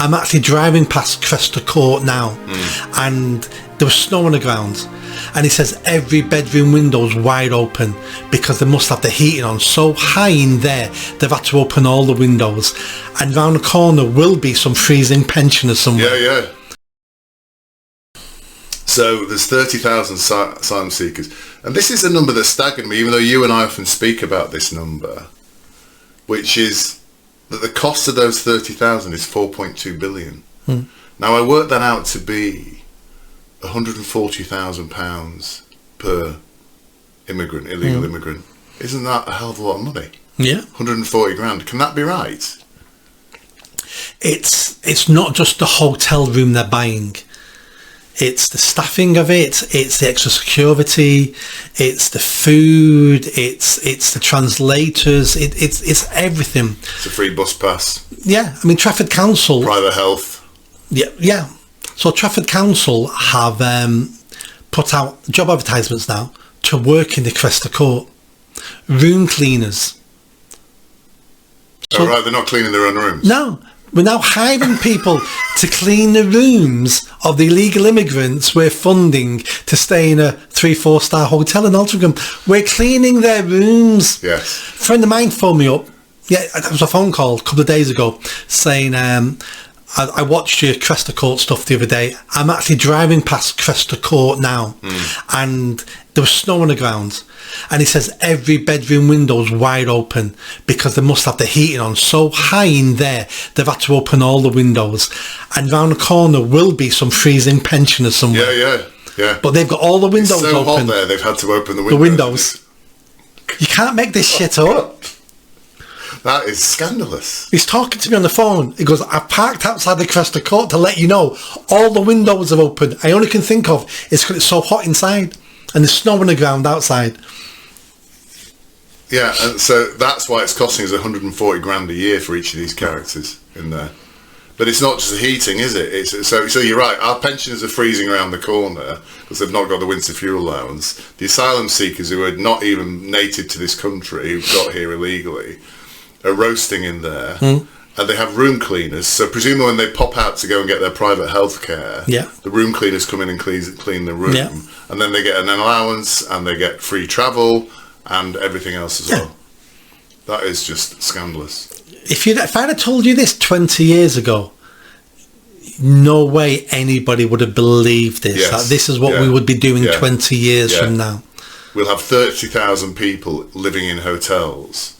I'm actually driving past Crester Court now, and there was snow on the ground, and he says every bedroom window's wide open because they must have the heating on so high in there they've had to open all the windows, and round the corner will be some freezing pensioners somewhere. Yeah. So there's 30,000 asylum seekers, and this is a number that staggered me, even though you and I often speak about this number, which is that the cost of those 30,000 is 4.2 billion. Now I worked that out to be £140,000 per immigrant, illegal immigrant. Isn't that a hell of a lot of money? Yeah. 140 grand. Can that be right? It's not just the hotel room they're buying. It's the staffing of it, it's the extra security, it's the food, it's the translators, it's everything. It's a free bus pass. Yeah, I mean Trafford Council... Private health. Yeah. So Trafford Council have put out job advertisements now to work in the Crester Court. Room cleaners. So, right, they're not cleaning their own rooms? No. We're now hiring people to clean the rooms of the illegal immigrants we're funding to stay in a 3-4 star hotel in Altrincham. We're cleaning their rooms. Yes. A friend of mine phoned me up. Yeah, that was a phone call a couple of days ago saying, I watched your Crester Court stuff the other day. I'm actually driving past Crester Court now, and there was snow on the ground, and he says every bedroom window's wide open because they must have the heating on so high in there they've had to open all the windows, and round the corner will be some freezing pensioners somewhere. Yeah. But they've got all the windows it's so open. Hot there, they've had to open the windows. You can't make this shit up. That is scandalous. He's talking to me on the phone. He goes, I've parked outside the Crester Court to let you know all the windows are open. I only can think of it's because it's so hot inside and there's snow on the ground outside. Yeah, and so that's why it's costing us 140 grand a year for each of these characters in there. But it's not just the heating, is it? So you're right, our pensioners are freezing around the corner because they've not got the winter fuel allowance. The asylum seekers who are not even native to this country, who've got here illegally, are roasting in there, and they have room cleaners. So presumably when they pop out to go and get their private health care, the room cleaners come in and clean the room, and then they get an allowance and they get free travel and everything else as well. That is just scandalous. If I'd have told you this 20 years ago, no way anybody would have believed this. That this is what we would be doing 20 years from now. We'll have 30,000 people living in hotels,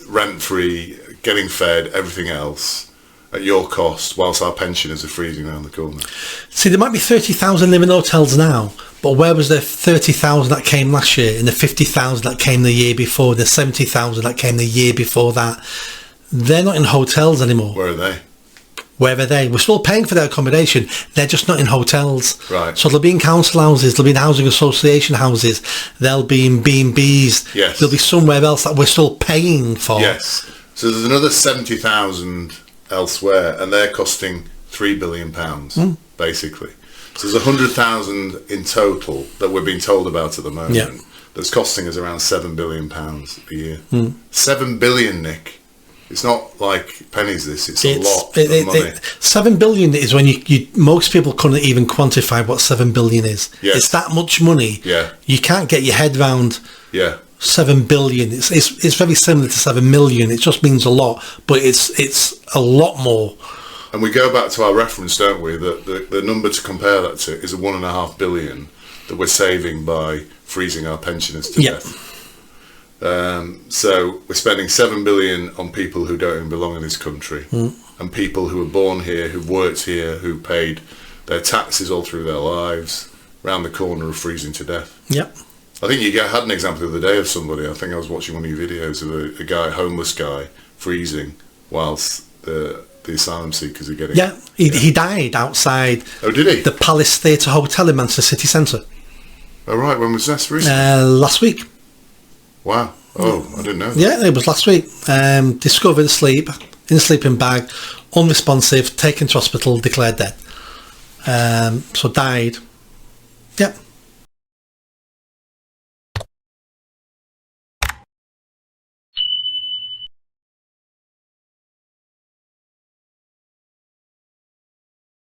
rent-free, getting fed, everything else at your cost, whilst our pensioners are freezing around the corner. See, there might be 30,000 living in hotels now, but where was the 30,000 that came last year, and the 50,000 that came the year before, the 70,000 that came the year before that? They're not in hotels anymore. Where are they? Where are they? We're still paying for their accommodation. They're just not in hotels. Right. So they'll be in council houses, they'll be in housing association houses, they'll be in B&Bs. Yes. There'll be somewhere else that we're still paying for. Yes. So there's another 70,000 elsewhere, and they're costing £3 billion, basically. So there's 100,000 in total that we're being told about at the moment. That's costing us around £7 billion a year. 7 billion, Nick. It's not like pennies. It's a lot of money. 7 billion is when you most people couldn't even quantify what 7 billion is. Yes. It's that much money. Yeah. You can't get your head round. Yeah. 7 billion. It's very similar to 7 million. It just means a lot, but it's a lot more. And we go back to our reference, don't we? That the number to compare that to is a 1.5 billion that we're saving by freezing our pensioners to death. So we're spending 7 billion on people who don't even belong in this country, and people who were born here, who've worked here, who paid their taxes all through their lives, round the corner of freezing to death. Yep. I think you had an example the other day of somebody. I think I was watching one of your videos of a guy, homeless guy, freezing whilst the asylum seekers are getting... Yeah, he died outside. Oh, did he? The Palace Theatre Hotel in Manchester City Centre. Oh, right. When was this recently? Last week. Wow. Oh, I didn't know that. Yeah, it was last week. Discovered asleep, in a sleeping bag, unresponsive, taken to hospital, declared dead. So died. Yep.